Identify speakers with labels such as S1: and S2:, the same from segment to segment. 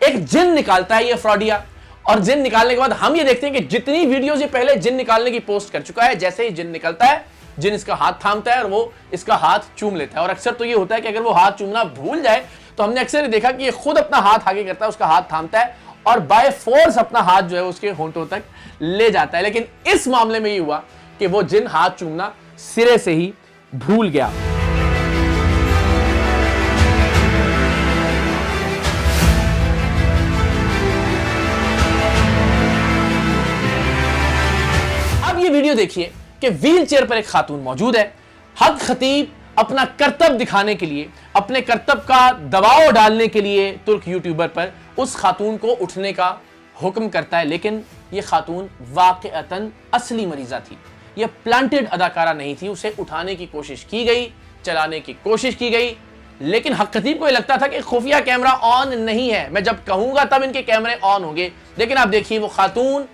S1: ایک جن نکالتا ہے یہ فراڈیا, اور جن نکالنے کے بعد ہم یہ دیکھتے ہیں کہ جتنی ویڈیوز یہ پہلے جن نکالنے کی پوسٹ کر چکا ہے, جیسے ہی جن نکلتا ہے جن اس کا ہاتھ تھامتا ہے اور وہ اس کا ہاتھ چوم لیتا ہے. اور اکثر تو یہ ہوتا ہے کہ اگر وہ ہاتھ چومنا بھول جائے تو ہم نے اکثر یہ دیکھا کہ یہ خود اپنا ہاتھ آگے کرتا ہے, اس کا ہاتھ تھامتا ہے اور بائی فورس اپنا ہاتھ جو ہے اس کے ہونٹوں تک لے جاتا ہے. لیکن اس معاملے میں یہ ہوا کہ وہ جن ہاتھ چومنا سرے سے ہی بھول گیا. اب یہ ویڈیو دیکھیے کہ ویل چیئر پر ایک خاتون موجود ہے. حق خطیب اپنا کرتب دکھانے کے لیے, اپنے کرتب کا دباؤ ڈالنے کے لیے ترک یوٹیوبر پر اس خاتون کو اٹھنے کا حکم کرتا ہے. لیکن یہ خاتون واقعتاً اصلی مریضہ تھی, یہ پلانٹڈ اداکارہ نہیں تھی. اسے اٹھانے کی کوشش کی گئی, چلانے کی کوشش کی گئی, لیکن حق خطیب کو یہ لگتا تھا کہ خفیہ کیمرہ آن نہیں ہے, میں جب کہوں گا تب ان کے کیمرے آن ہوں گے. لیکن آپ دیکھیے وہ خاتون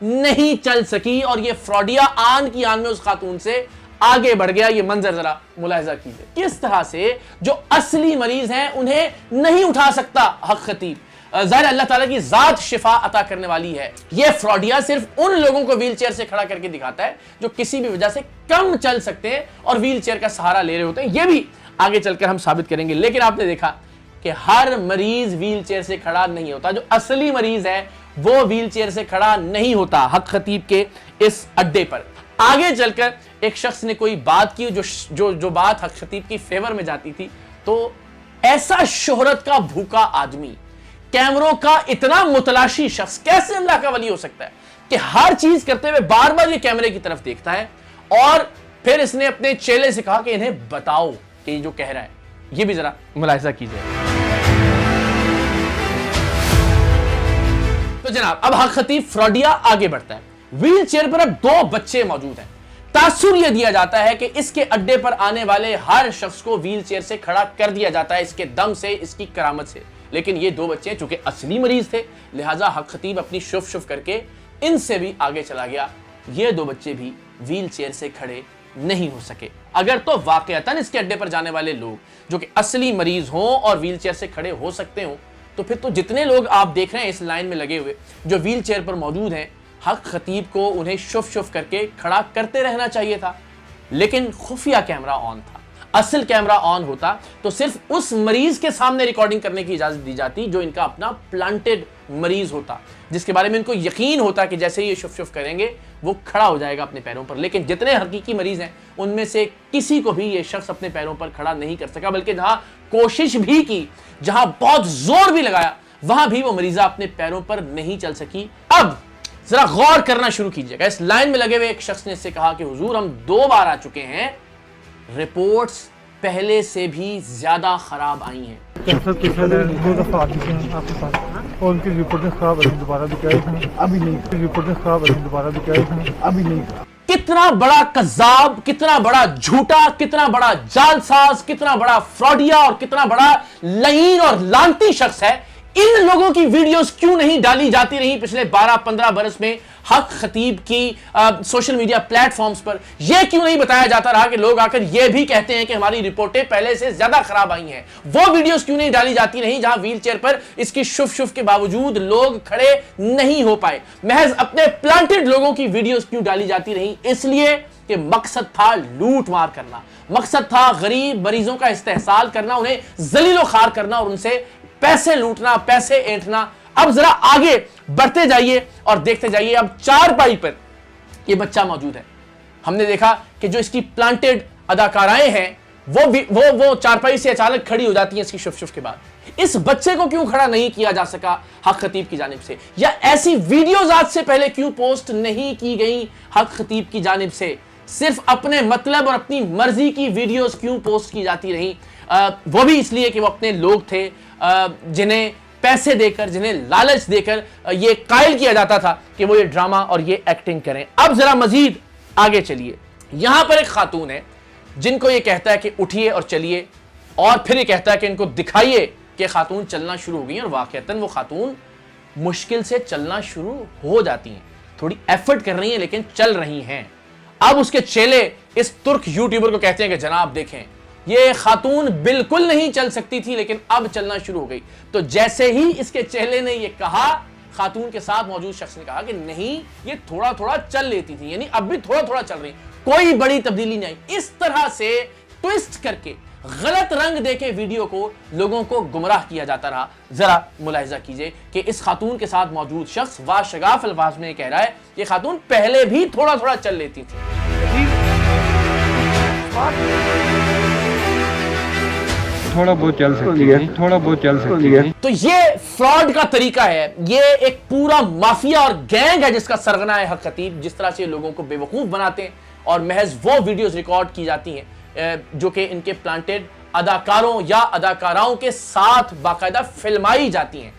S1: نہیں چل سکی اور یہ فراڈیا آن کی آن میں اس خاتون سے آگے بڑھ گیا. یہ منظر ذرا ملاحظہ کیجئے کس طرح سے جو اصلی مریض ہیں انہیں نہیں اٹھا سکتا حق خطیب. ظاہر اللہ تعالیٰ کی ذات شفا عطا کرنے والی ہے. یہ فراڈیا صرف ان لوگوں کو ویل چیئر سے کھڑا کر کے دکھاتا ہے جو کسی بھی وجہ سے کم چل سکتے ہیں اور ویل چیئر کا سہارا لے رہے ہوتے ہیں. یہ بھی آگے چل کر ہم ثابت کریں گے. لیکن آپ نے دیکھا کہ ہر مریض ویل چیئر سے کھڑا نہیں ہوتا. جو اصلی مریض ہے وہ ویل چیئر سے کھڑا نہیں ہوتا حق خطیب کے اس اڈے پر. آگے چل کر ایک شخص نے کوئی بات کی جو بات حق خطیب کی فیور میں جاتی تھی, تو ایسا شہرت کا بھوکا آدمی, کیمروں کا اتنا متلاشی شخص کیسے اللہ کا ولی ہو سکتا ہے کہ ہر چیز کرتے ہوئے بار بار یہ کیمرے کی طرف دیکھتا ہے. اور پھر اس نے اپنے چیلے سے کہا کہ انہیں بتاؤ کہ یہ جو کہہ رہا ہے. یہ بھی ذرا ملاحظہ کیجئے. تو جناب اب حق خطیب فراڈیا آگے بڑھتا ہے. ویل چیئر پر اب 2 بچے موجود ہیں. تاثر یہ دیا جاتا ہے کہ اس کے اڈے پر آنے والے ہر شخص کو ویل چیئر سے کھڑا کر دیا جاتا ہے, اس کے دم سے, اس کی کرامت سے. لیکن یہ 2 بچے چونکہ اصلی مریض تھے لہٰذا حق خطیب اپنی شف کر کے ان سے بھی آگے چلا گیا. یہ 2 بچے بھی ویل چیئر سے کھڑے نہیں ہو سکے. اگر تو واقعتاً اس کے اڈے پر جانے والے لوگ جو کہ اصلی مریض ہوں اور ویل چیئر سے کھڑے ہو سکتے ہوں, تو پھر تو جتنے لوگ آپ دیکھ رہے ہیں اس لائن میں لگے ہوئے جو ویل چیئر پر موجود ہیں, حق خطیب کو انہیں شف کر کے کھڑا کرتے رہنا چاہیے تھا. لیکن خفیہ کیمرہ آن تھا. اصل کیمرہ آن ہوتا تو صرف اس مریض کے سامنے ریکارڈنگ کرنے کی اجازت دی جاتی جو ان کا اپنا پلانٹڈ مریض ہوتا, جس کے بارے میں ان کو یقین ہوتا کہ جیسے یہ شف کریں گے وہ کھڑا ہو جائے گا اپنے پیروں پر. لیکن جتنے حقیقی مریض ہیں ان میں سے کسی کو بھی یہ شخص اپنے پیروں پر کھڑا نہیں کر سکا, بلکہ جہاں کوشش بھی کی, جہاں بہت زور بھی لگایا, وہاں بھی وہ مریضہ اپنے پیروں پر نہیں چل سکی. اب ذرا غور کرنا شروع کیجئے گا. اس لائن میں لگے ہوئے ایک شخص نے اس سے کہا کہ حضور ہم 2 بار آ چکے ہیں, رپورٹس پہلے سے بھی زیادہ خراب آئی ہیں.
S2: ان کی رپورٹیں خراب ہے, دوبارہ بھی کہے ہیں ابھی نہیں, رپورٹیں خراب ہے, دوبارہ بھی کہے ہیں ابھی نہیں.
S1: کتنا بڑا کذاب, کتنا بڑا جھوٹا, کتنا بڑا جعلساز, کتنا بڑا فراڈیا اور کتنا بڑا لعین اور لعنتی شخص ہے. ان لوگوں کی ویڈیوز کیوں نہیں ڈالی جاتی رہی پچھلے 12-15 برس میں حق خطیب کی سوشل میڈیا پلیٹ فارمز پر؟ یہ کیوں نہیں بتایا جاتا رہا کہ لوگ آ کر یہ بھی کہتے ہیں کہ ہماری رپورٹیں پہلے سے زیادہ خراب آئی ہیں؟ وہ ویڈیوز کیوں نہیں ڈالی جاتی رہی جہاں ویل چیئر پر اس کی شف کے باوجود لوگ کھڑے نہیں ہو پائے؟ محض اپنے پلانٹڈ لوگوں کی ویڈیوز کیوں ڈالی جاتی رہی؟ اس لیے کہ مقصد تھا لوٹ مار کرنا, مقصد تھا غریب مریضوں کا استحصال کرنا, انہیں ذلیل و خوار کرنا اور ان سے پیسے لوٹنا, پیسے اینٹنا. اب ذرا آگے بڑھتے جائیے اور دیکھتے جائیے. اب 4 پائی پر یہ بچہ موجود ہے. ہم نے دیکھا کہ جو اس کی پلانٹڈ اداکارائیں ہیں وہ 4 پائی سے اچانک کھڑی ہو جاتی ہیں اس کی شف کے بعد. اس بچے کو کیوں کھڑا نہیں کیا جا سکا حق خطیب کی جانب سے؟ یا ایسی ویڈیوز آج سے پہلے کیوں پوسٹ نہیں کی گئی حق خطیب کی جانب سے؟ صرف اپنے مطلب اور اپنی مرضی کی ویڈیوز کیوں پوسٹ کی جاتی رہی؟ وہ بھی اس لیے کہ وہ اپنے لوگ تھے جنہیں پیسے دے کر, جنہیں لالچ دے کر یہ قائل کیا جاتا تھا کہ وہ یہ ڈرامہ اور یہ ایکٹنگ کریں. اب ذرا مزید آگے چلیے. یہاں پر ایک خاتون ہے جن کو یہ کہتا ہے کہ اٹھیے اور چلیے, اور پھر یہ کہتا ہے کہ ان کو دکھائیے کہ خاتون چلنا شروع ہو گئی ہیں, اور واقعتاً وہ خاتون مشکل سے چلنا شروع ہو جاتی ہیں, تھوڑی ایفرٹ کر رہی ہیں لیکن چل رہی ہیں. اب اس کے چیلے اس ترک یوٹیوبر کو کہتے ہیں کہ جناب دیکھیں یہ خاتون بالکل نہیں چل سکتی تھی لیکن اب چلنا شروع ہو گئی. تو جیسے ہی اس کے چہلے نے یہ کہا, خاتون کے ساتھ موجود شخص نے کہا کہ نہیں یہ تھوڑا تھوڑا چل لیتی تھی, یعنی اب بھی تھوڑا تھوڑا چل رہی, کوئی بڑی تبدیلی نہیں آئی. اس طرح سے ٹویسٹ کر کے غلط رنگ دے کے ویڈیو کو لوگوں کو گمراہ کیا جاتا رہا. ذرا ملاحظہ کیجئے کہ اس خاتون کے ساتھ موجود شخص واشگاف الفاظ میں کہہ رہا ہے یہ خاتون پہلے بھی تھوڑا تھوڑا چل لیتی تھی.
S2: تھوڑا بہت چل سکتی ہے, تھوڑا بہت چل سکتی ہے.
S1: تو یہ فراڈ کا طریقہ ہے, یہ ایک پورا مافیا اور گینگ ہے جس کا سرغنہ ہے حق خطیب. جس طرح سے لوگوں کو بے وقوف بناتے ہیں اور محض وہ ویڈیوز ریکارڈ کی جاتی ہیں جو کہ ان کے پلانٹڈ اداکاروں یا اداکاراؤں کے ساتھ باقاعدہ فلمائی جاتی ہیں.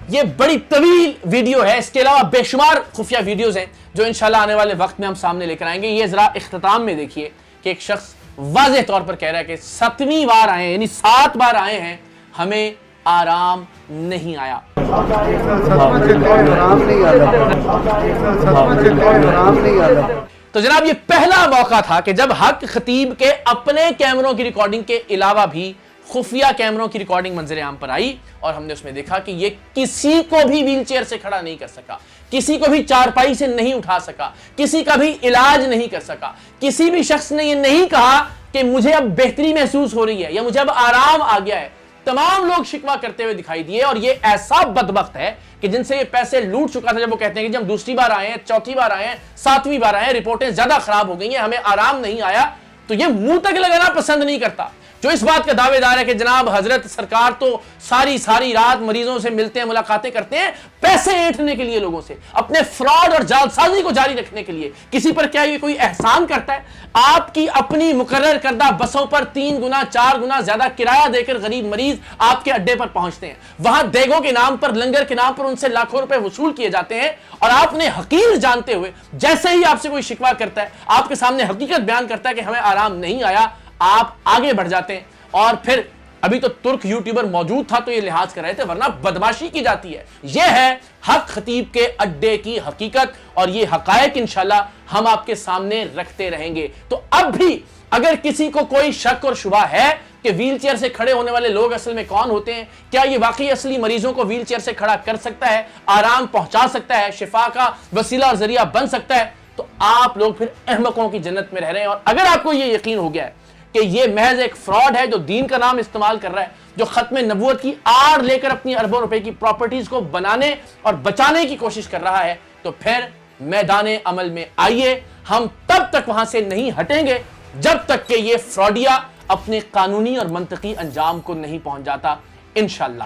S1: یہ بڑی طویل ویڈیو ہے, اس کے علاوہ بے شمار خفیہ ویڈیوز ہیں جو انشاءاللہ آنے والے وقت میں ہم سامنے لے کر آئیں گے. یہ ذرا اختتام میں دیکھیے کہ ایک شخص واضح طور پر کہہ رہا ہے کہ 7ویں بار آئے ہیں, یعنی 7 بار آئے ہیں, ہمیں آرام نہیں آیا. تو جناب یہ پہلا موقع تھا کہ جب حق خطیب کے اپنے کیمروں کی ریکارڈنگ کے علاوہ بھی خفیہ کیمروں کی ریکارڈنگ منظر عام پر آئی اور ہم نے اس میں دیکھا کہ یہ کسی کو بھی ویل چیئر سے کھڑا نہیں کر سکا, کسی کو بھی چارپائی سے نہیں اٹھا سکا, کسی کا بھی علاج نہیں کر سکا. کسی بھی شخص نے یہ نہیں کہا کہ مجھے اب بہتری محسوس ہو رہی ہے یا مجھے اب آرام آ گیا ہے. تمام لوگ شکوہ کرتے ہوئے دکھائی دیے اور یہ ایسا بدبخت ہے کہ جن سے یہ پیسے لوٹ چکا تھا, جب وہ کہتے ہیں کہ جب ہم دوسری بار آئے ہیں, چوتھی بار آئے ہیں, 7ویں بار آئے ہیں, رپورٹیں زیادہ خراب ہو گئی ہیں, ہمیں آرام نہیں آیا, تو یہ منہ تک لگانا پسند نہیں کرتا. جو اس بات کا دعوے دار ہے کہ جناب حضرت سرکار تو ساری رات مریضوں سے ملتے ہیں, ملاقاتیں کرتے ہیں پیسے اینٹھنے کے لیے لوگوں سے, اپنے فراڈ اور جعلسازی کو جاری رکھنے کے لیے. کسی پر کیا یہ کوئی احسان کرتا ہے؟ آپ کی اپنی مقرر کردہ بسوں پر 3 گنا 4 گنا زیادہ کرایہ دے کر غریب مریض آپ کے اڈے پر پہنچتے ہیں. وہاں دیگوں کے نام پر, لنگر کے نام پر ان سے لاکھوں روپے وصول کیے جاتے ہیں اور آپ نے حقیر جانتے ہوئے جیسے ہی آپ سے کوئی شکوہ کرتا ہے, آپ کے سامنے حقیقت بیان کرتا ہے کہ ہمیں آرام نہیں آیا, آپ آگے بڑھ جاتے ہیں. اور پھر ابھی تو ترک یوٹیوبر موجود تھا تو یہ لحاظ کر رہے تھے, ورنہ بدماشی کی جاتی ہے. یہ ہے حق خطیب کے اڈے کی حقیقت اور یہ حقائق انشاءاللہ ہم آپ کے سامنے رکھتے رہیں گے. تو اب بھی اگر کسی کو کوئی شک اور شبہ ہے کہ ویل چیئر سے کھڑے ہونے والے لوگ اصل میں کون ہوتے ہیں, کیا یہ واقعی اصلی مریضوں کو ویل چیئر سے کھڑا کر سکتا ہے, آرام پہنچا سکتا ہے, شفا کا وسیلہ اور ذریعہ بن سکتا ہے, تو آپ لوگ پھر احمقوں کی جنت میں رہ رہے ہیں. اور اگر آپ کو یہ یقین ہو گیا ہے کہ یہ محض ایک فراڈ ہے جو دین کا نام استعمال کر رہا ہے, جو ختم نبوت کی آڑ لے کر اپنی اربوں روپے کی پراپرٹیز کو بنانے اور بچانے کی کوشش کر رہا ہے, تو پھر میدان عمل میں آئیے. ہم تب تک وہاں سے نہیں ہٹیں گے جب تک کہ یہ فراڈیا اپنے قانونی اور منطقی انجام کو نہیں پہنچ جاتا انشاءاللہ.